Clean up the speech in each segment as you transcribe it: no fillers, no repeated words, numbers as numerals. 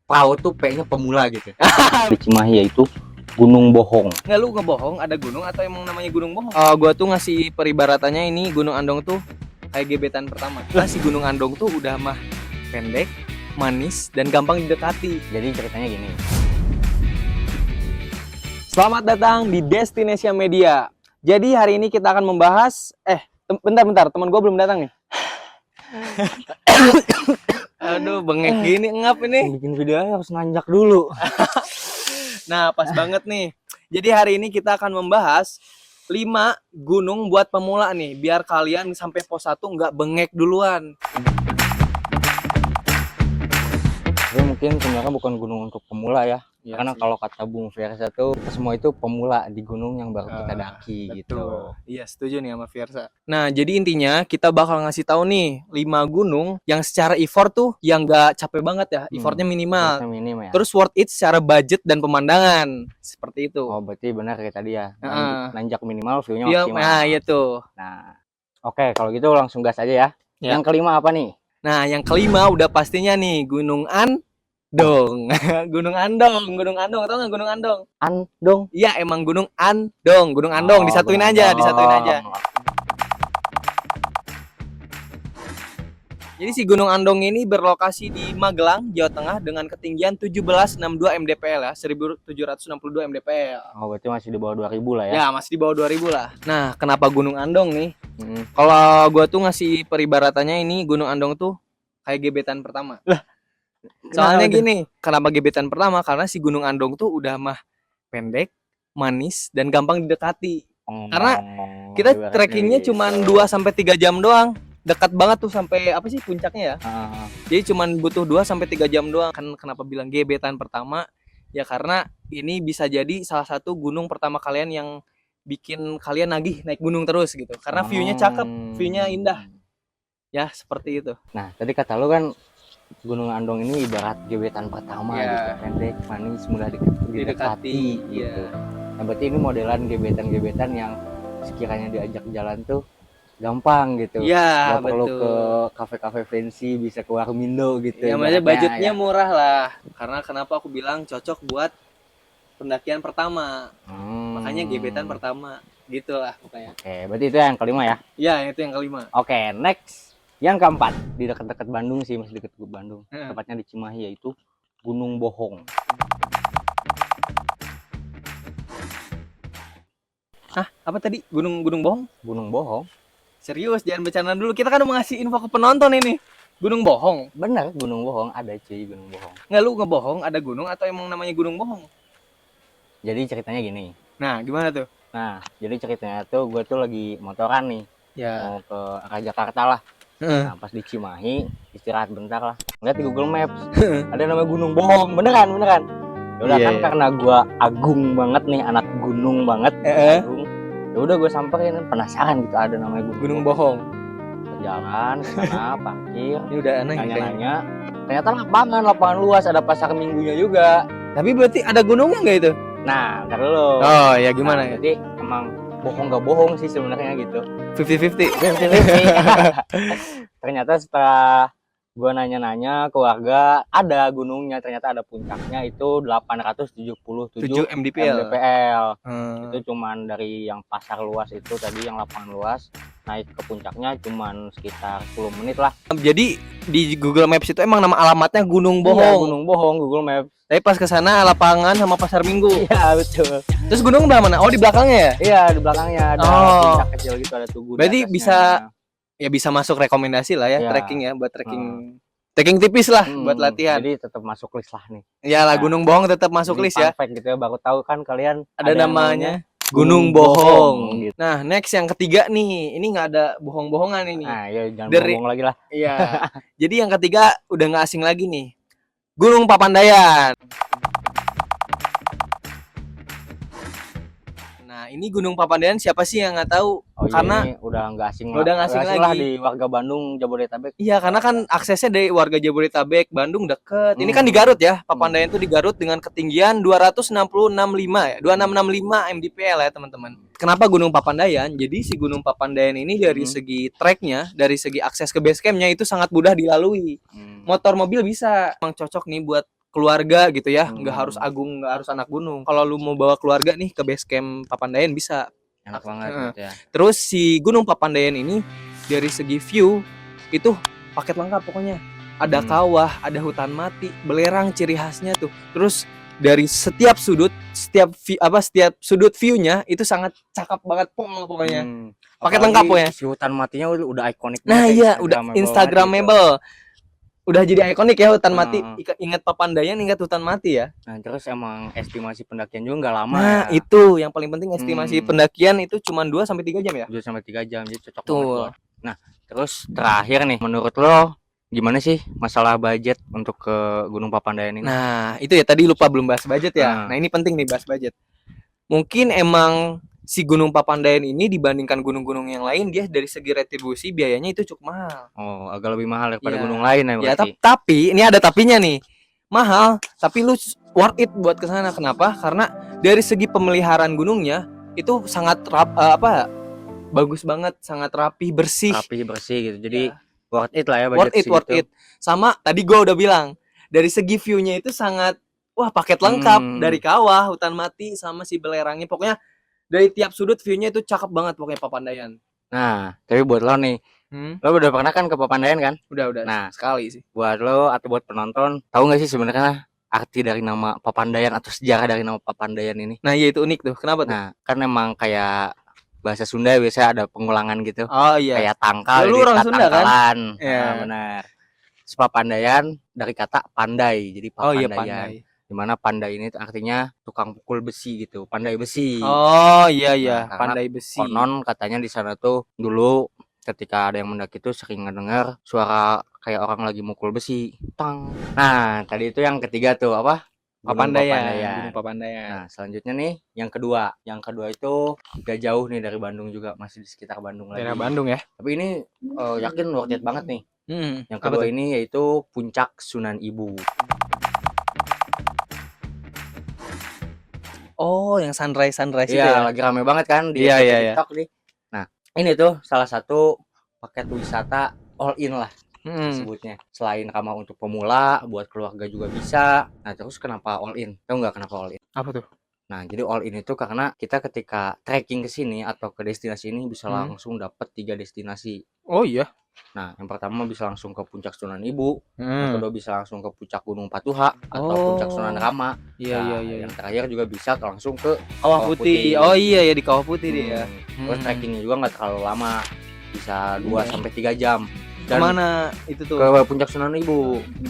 Pau tuh P-nya pemula gitu. Di Cimahi yaitu Gunung Bohong. Nggak, lu ngebohong ada gunung atau emang namanya gunung bohong? Gua tuh ngasih peribaratannya ini Gunung Andong tuh kayak gebetan pertama. Lah si Gunung Andong tuh udah mah pendek, manis, dan gampang didekati. Jadi ceritanya gini. Selamat datang di Destination Media. Jadi hari ini kita akan membahas bentar, teman gue belum datang nih. Aduh, bengek gini ngap ini. Bikin videonya harus nanjak dulu. Nah, pas banget nih. Jadi hari ini kita akan membahas 5 gunung buat pemula nih, biar kalian sampai pos 1 nggak bengek duluan. Tapi mungkin sebenarnya bukan gunung untuk pemula ya. Ya, Karena kalau kata Bung Fiersa tuh semua itu pemula di gunung yang baru kita daki gitu. Iya, setuju nih sama Fiersa. Nah, jadi intinya kita bakal ngasih tahu nih 5 gunung yang secara effort tuh yang nggak capek banget ya, effortnya minimal. Effortnya minim ya. Terus worth it secara budget dan pemandangan. Seperti itu. Oh, berarti benar kayak tadi ya. Nanjak minimal, view-nya Iya, maksimal. nah iya tuh. Nah, oke, kalau gitu langsung gas aja ya. Ya. Yang kelima apa nih? Nah, yang kelima udah pastinya nih Gunung Andong. Gunung Andong, tau nggak Gunung Andong? Andong. Iya, emang Gunung Andong, disatuin Gunung aja, Andong. disatuin aja. Jadi si Gunung Andong ini berlokasi di Magelang, Jawa Tengah dengan ketinggian 1762 mdpl ya, 1762 mdpl. Oh, berarti masih di bawah 2000 lah ya. Ya, masih di bawah 2000 lah. Nah, kenapa Gunung Andong nih? Kalau gua tuh ngasih peribaratannya ini Gunung Andong tuh kayak gebetan pertama. Soalnya gini, kenapa gebetan pertama? Karena si Gunung Andong tuh udah mah pendek, manis, dan gampang didekati. Karena kita trekkingnya cuma 2-3 jam doang. Dekat banget tuh sampai apa sih puncaknya ya? Jadi cuma butuh 2-3 jam doang. Kan kenapa bilang gebetan pertama? Ya karena ini bisa jadi salah satu gunung pertama kalian yang bikin kalian nagih naik gunung terus gitu. Karena view-nya cakep, view-nya indah. Ya, seperti itu. Nah, tadi kata lu kan Gunung Andong ini ibarat gebetan pertama gitu, pendek, manis, mudah didekati gitu. Nah, berarti ini modelan gebetan-gebetan yang sekiranya diajak jalan tuh gampang gitu. Iya, Gak perlu ke kafe-kafe fancy, bisa ke Warmindo gitu. Ya, maksudnya budgetnya murah lah. Karena kenapa aku bilang cocok buat pendakian pertama. Makanya gebetan pertama. Gitulah pokoknya. Oke, berarti itu yang kelima ya? Iya, itu yang kelima. Oke, next. Yang keempat, di dekat-dekat Bandung sih, masih dekat ke Bandung. Tepatnya di Cimahi, yaitu Gunung Bohong. Hah? Apa tadi? Gunung Bohong? Gunung Bohong? Serius, jangan bercanda dulu. Kita kan udah ngasih info ke penonton ini. Gunung Bohong? Bener, Gunung Bohong. Ada cuy, Gunung Bohong. Nggak, lu ngebohong ada gunung atau emang namanya Gunung Bohong? Jadi ceritanya gini. Nah, gimana tuh? Nah, jadi ceritanya tuh gue tuh lagi motoran nih. Ya. Mau ke arah Jakarta lah. Nah, pas di Cimahi, istirahat bentar lah. Ngeliat di Google Maps, ada namanya Gunung Bohong. Beneran. Yaudah kan karena gue agung banget nih, anak gunung banget. Agung. Ya udah gue samperin, penasaran gitu ada namanya Gunung Bohong. Jalan ke sana, parkir. Ini udah aneh. Nanya-nanya. Ternyata lapangan luas, ada pasar minggunya juga. Tapi berarti ada gunungnya nggak itu? Nah, ntar dulu. Oh ya gimana Nah, ya? jadi emang bohong gak bohong sih sebenarnya gitu. 50-50. Ternyata setelah gua nanya-nanya ke warga, ada gunungnya, ternyata ada puncaknya, itu 877 mdpl. Itu cuman dari yang pasar luas itu tadi, yang lapangan luas, naik ke puncaknya cuman sekitar 10 menit lah. Jadi di Google Maps itu emang nama alamatnya Gunung Iya, Bohong. Gunung Bohong Google Maps. Tapi pas ke sana lapangan sama pasar Minggu. Iya, betul. Terus gunung belah mana? Oh, di belakangnya ya? Iya, di belakangnya ada puncak kecil gitu, ada tugu. Berarti bisa masuk rekomendasi lah ya, trekking ya, buat trekking. Trekking tipis lah buat latihan. Jadi tetap masuk list lah nih. Iyalah, Gunung Bohong tetap masuk list ya. Perfect gitu ya, baru tahu kan kalian ada namanya Gunung Bohong. Gitu. Nah, next yang ketiga nih, ini nggak ada bohong-bohongan ini. Nah, ya jangan bohong lagi lah. Iya. Jadi yang ketiga udah nggak asing lagi nih, Gunung Papandayan. Nah, ini Gunung Papandayan siapa sih yang nggak tahu? Karena ini udah nggak asing lagi lah di warga Bandung, Jabodetabek. Iya, karena kan aksesnya dari warga Jabodetabek, Bandung deket. Ini kan di Garut ya, Papandayan tuh di Garut dengan ketinggian 266,5 ya, 2665 mdpl ya teman-teman. Kenapa Gunung Papandayan? Jadi si Gunung Papandayan ini dari segi treknya, dari segi akses ke base campnya itu sangat mudah dilalui. Motor mobil bisa. Emang cocok nih buat keluarga gitu ya, nggak harus agung, nggak harus anak gunung. Kalau lu mau bawa keluarga nih ke base camp Papandayan bisa. Enak banget Heeh. gitu ya. Terus si Gunung Papandayan ini dari segi view itu paket lengkap pokoknya. Ada kawah, ada hutan mati, belerang ciri khasnya tuh. Terus dari setiap sudut, setiap sudut view-nya itu sangat cakep banget pokoknya. Paket lengkap pokoknya. Si hutan matinya udah ikonik Nah banget, iya, udah Instagramable. Udah jadi ikonik ya hutan mati. Ingat Papandayan, ingat hutan mati ya. Nah, terus emang estimasi pendakian juga nggak lama Nah, ya. itu yang paling penting, estimasi pendakian itu cuma 2 sampai 3 jam ya. 2 sampai 3 jam, jadi cocok Betul. banget buat. Nah, terus terakhir nih, menurut lo gimana sih masalah budget untuk ke Gunung Papandayan ini? Nah, itu ya tadi lupa belum bahas budget ya. Nah, ini penting nih bahas budget. Mungkin emang si Gunung Papandayan ini dibandingkan gunung-gunung yang lain, dia dari segi retribusi biayanya itu cukup mahal. Oh, agak lebih mahal daripada Iya. gunung lain ya Ya, berarti. tapi ini ada tapinya nih. Mahal, tapi lu worth it buat ke sana. Kenapa? Karena dari segi pemeliharaan gunungnya itu sangat bagus banget, sangat rapi, bersih. Rapi, bersih gitu. Jadi Ya. worth it lah ya budget Worth it. Sama tadi gua udah bilang, dari segi view-nya itu sangat paket lengkap, dari kawah, hutan mati sama si belerangnya. Pokoknya dari tiap sudut view-nya itu cakep banget pokoknya Papandayan. Nah, tapi buat lo nih, lo udah pernah kan ke Papandayan kan? Udah Nah, sekali sih. buat lo atau buat penonton, tahu nggak sih sebenarnya arti dari nama Papandayan atau sejarah dari nama Papandayan ini? Nah, iya itu unik tuh. Kenapa tuh? Nah, kan emang kayak bahasa Sunda biasanya ada pengulangan gitu. Oh iya. Kayak tangkal, Lu orang Sunda kan? tangkalan. Iya. Nah, benar. Si Papandayan dari kata pandai, jadi Oh iya, Papandayan. pandai. Dimana pandai ini artinya tukang pukul besi gitu, pandai besi. Oh iya, Nah, pandai besi. Konon katanya di sana tuh dulu ketika ada yang mendaki tuh sering ngedengar suara kayak orang lagi mukul besi, tang. Nah, tadi itu yang ketiga tuh apa? Gunung Papandayan. Gunung Papandayan. Nah, selanjutnya nih yang kedua. Yang kedua itu gak jauh nih dari Bandung juga, masih di sekitar Bandung lagi. Daerah Bandung ya. Tapi ini yakin worth it banget nih. Yang Apa kedua tuh? ini yaitu Puncak Sunan Ibu. Oh, yang sunrise itu Iya, ya. lagi rame banget kan di Iya. TikTok nih. Nah, ini tuh salah satu paket wisata all in lah disebutnya. Selain ramah untuk pemula, buat keluarga juga bisa. Nah, terus kenapa all in? Tahu nggak kenapa all in? Apa tuh? Nah, jadi all in itu karena kita ketika trekking ke sini atau ke destinasi ini bisa langsung dapat 3 destinasi. Oh iya. Nah, yang pertama bisa langsung ke Puncak Sunan Ibu, yang kedua bisa langsung ke Puncak Gunung Patuha atau Puncak Sunan Rama. Iya. Yang terakhir juga bisa langsung ke Kawah Putih. Oh iya ya, di Kawah Putih dia. Terus trekkingnya juga nggak terlalu lama, bisa 2 sampai 3 jam. Dan Kemana itu tuh? ke Puncak Sunan Ibu.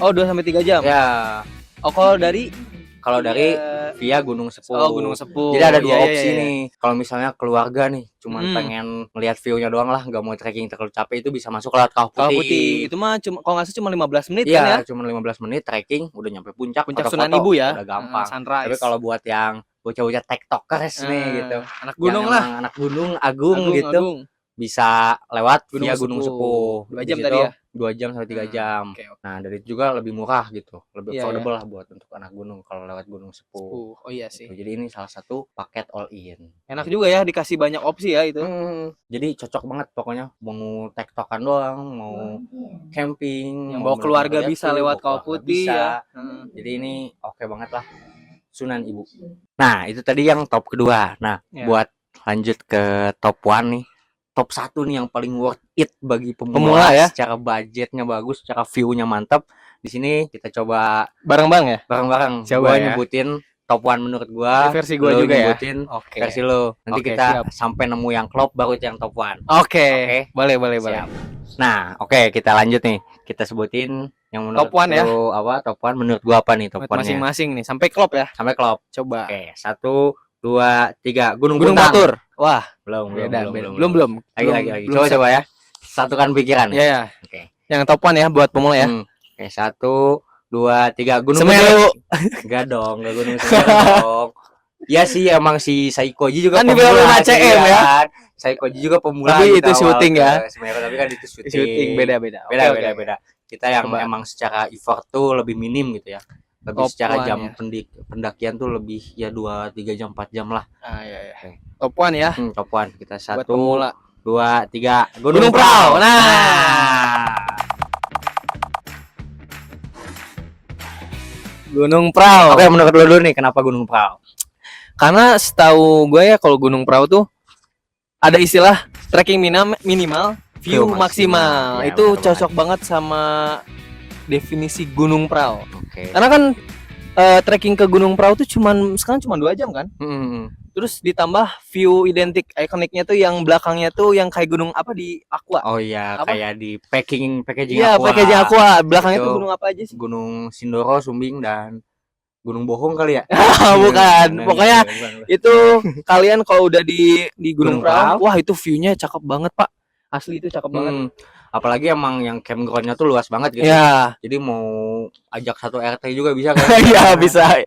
Oh, 2 sampai 3 jam. Ya, Oh, kalau dari via Gunung Sepuh. Oh, Gunung Sepuh. Jadi ada 2 Iya, opsi iya. nih. Kalau misalnya keluarga nih cuman pengen melihat view-nya doang lah, nggak mau trekking terlalu capek, itu bisa masuk lewat Kawah Kawah Putih. Putih. Itu mah kalau nggak salah cuma 15 menit Iya, kan ya. cuma 15 menit trekking udah nyampe puncak. Puncak foto-foto, Sunan Ibu ya. Udah gampang. Sunrise. Tapi kalau buat yang bocah-bocah tiktokers nih gitu, anak gunung yang lah. emang anak gunung agung gitu, bisa lewat via Gunung Sepuh. 2 jam Di situ tadi ya. 2 jam sampai 3 jam. Oke. Nah, dari itu juga lebih murah gitu, lebih Iya, affordable lah buat untuk anak gunung kalau lewat Gunung Sepuh. Oh iya sih. Jadi ini salah satu paket all in. Enak juga ya, dikasih banyak opsi ya itu. Jadi cocok banget pokoknya, mau tektokan doang, mau camping, Yang mau bawa keluarga melihat bisa view, lewat bawa Kawah keluarga Putih bisa. ya. Jadi ini oke banget lah, Sunan Ibu. Nah, itu tadi yang top kedua. Nah, buat lanjut ke top 1 nih. Top 1 nih yang paling worth it bagi pemula ya. Secara budgetnya bagus, secara view-nya mantap. Di sini kita coba bareng-bareng ya. Bareng-bareng. Coba Gua ya. nyebutin top 1 menurut gua. Versi gua juga ya. Nyebutin Oke. versi lo. Nanti Oke, kita siap. sampai nemu yang klop baru itu yang top 1. Oke. Boleh. Siap. Nah, oke, kita lanjut nih. Kita sebutin yang menurut Top 1 ya. lu apa? Top 1 menurut gua apa nih top 1-nya? Masing-masing nih sampai klop ya. Sampai klop. Coba. Oke, 1 2 3 Gunung Gunung Puntang. Batur. Wah, Belum. belum. Lagi. Coba ya. Satukan pikiran. Ya. Oke. Yang top 1 ya buat pemula ya. Oke, 1 2 3 Gunung Semeru. Enggak dong, enggak Gunung Semeru dong. Ya sih, emang si Saikoji juga Kan di pemula. film ACM ya. Kan. Saikoji juga pemula. Tapi gitu itu syuting awal ya. ke Semeru, tapi kan itu syuting. Syuting beda-beda. Beda. Kita yang Coba. emang secara effort tuh lebih minim gitu ya. Lebih Top secara 1 jam ya. pendakian tuh lebih ya 2 3 jam 4 jam lah. Iya. Oke. Top 1 ya. Top 1 kita Buat 1 pemula. 2 3 Gunung Prau. Nah. Gunung Prau. Oke, menurut lu dulu nih kenapa Gunung Prau? Karena setahu gue ya kalau Gunung Prau tuh ada istilah trekking minimal, view View maksimal. maksimal. Ya, Itu benar cocok banget sama definisi Gunung Prau. Oke. Karena kan trekking ke Gunung Prau tuh sekarang cuma 2 jam kan. Terus ditambah view identik ikoniknya tuh yang belakangnya tuh yang kayak gunung apa di Aqua. Oh iya, Apa? kayak di packaging Iya, Aqua. packaging Aqua. Belakangnya Itu tuh gunung apa aja sih? Gunung Sindoro, Sumbing, dan Gunung Bohong kali ya? Bukan. Nah, Pokoknya bukan. itu kalian kalau udah di Gunung Gunung Prau, Prau. wah itu view-nya cakep banget, Pak. Asli itu cakep banget. Apalagi emang yang campground-nya tuh luas banget gitu. Ya. Jadi mau ajak satu RT juga bisa kan? Iya, bisa.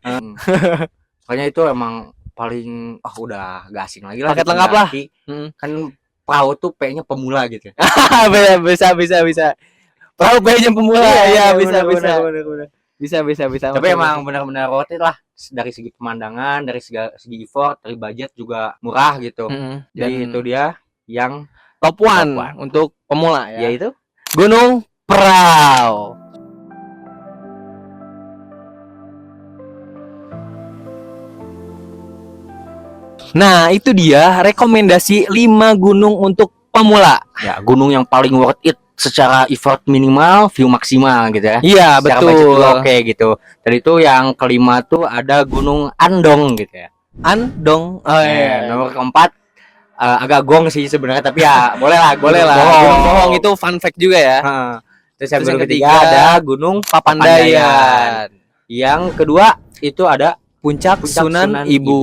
Makanya itu emang paling udah gak asing lagi lah. Paket di lengkap lah. pendaki. Kan perahu tuh P-nya pemula gitu. Bisa. Perahu jam pemula. Iya, bisa. Bener. Bisa. Tapi emang benar-benar worth it lah dari segi pemandangan, dari segi effort, dari budget juga murah gitu. Jadi Dan itu dia yang top one untuk pemula ya. yaitu Gunung Prau. Nah, itu dia rekomendasi 5 gunung untuk pemula. ya gunung yang paling worth it secara effort minimal, view maksimal gitu ya. Iya, Secara betul. budget juga oke gitu. Dan itu yang kelima tuh ada Gunung Andong gitu ya. Andong. Oh, iya. Nomor keempat agak gong sih sebenarnya, tapi ya boleh lah. Boleh lah. Gunung Bohong itu fun fact juga ya. Terus Terus yang yang ketiga ketiga, ada Gunung Papandayan. Yang kedua itu ada Puncak Sunan Ibu.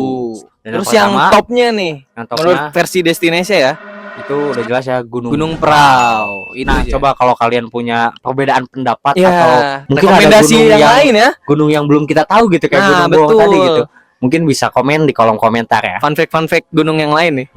Dan Terus yang pertama, topnya nih, yang menurut topnya versi destinasi ya, itu udah jelas ya Gunung Prau. Itu Nah, aja. coba kalau kalian punya perbedaan pendapat Ya, atau mungkin ada rekomendasi gunung yang lain ya. gunung yang belum kita tahu gitu kayak Nah, Gunung Bohong betul. tadi gitu. Mungkin bisa komen di kolom komentar ya. Fun fact gunung yang lain nih.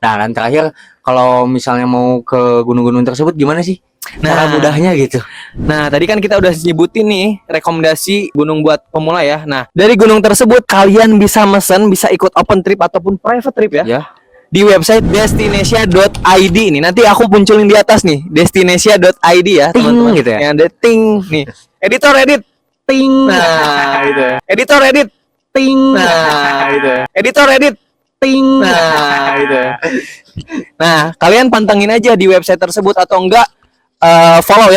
Nah, dan terakhir kalau misalnya mau ke gunung-gunung tersebut gimana sih? Cara mudahnya gitu. Nah, tadi kan kita udah nyebutin nih rekomendasi gunung buat pemula ya. Nah, dari gunung tersebut kalian bisa mesen, bisa ikut open trip ataupun private trip ya. Ya. Di website destinasia.id ini. Nanti aku munculin di atas nih, destinasia.id ya, Ting, teman-teman. gitu ya. Yang ada ting nih. Editor edit ting. Nah, gitu ya. Editor edit ting. Nah, gitu ya. Editor edit ting. Nah, gitu ya. Nah, kalian pantengin aja di website tersebut atau enggak follow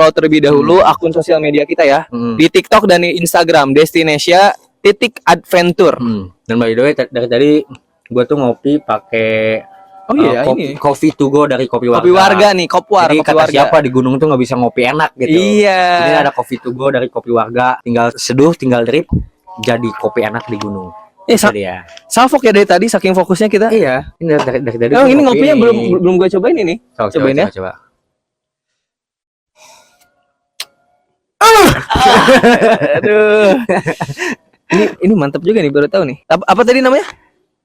terlebih dahulu akun sosial media kita ya. Di TikTok dan di Instagram Destinasia.adventure. Dan by the way dari tadi gua tuh ngopi pakai ini coffee to go dari Kopi Warga. Kopi Warga nih, Kopwar, Jadi Kopi kata Warga. siapa di gunung tuh nggak bisa ngopi enak gitu. Iya. Ini ada coffee to go dari Kopi Warga, tinggal seduh, tinggal drip, jadi kopi enak di gunung. Jadi ya. Salfok ya dari tadi saking fokusnya kita. Iya, ini dari tadi. Oh, ini ngopinya belum gua cobain ini. Cobain ya. Coba. Aduh. Ini mantap juga nih, baru tahu nih. Apa tadi namanya?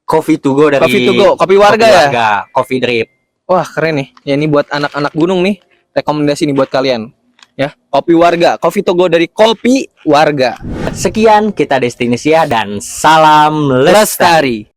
Coffee to go dari Coffee to go, Kopi Warga ya? Coffee drip. Wah, keren nih. Ya ini buat anak-anak gunung nih. Rekomendasi nih buat kalian. Ya, Kopi Warga, Coffee to go dari Kopi Warga. Sekian kita Destinasia dan salam lestari.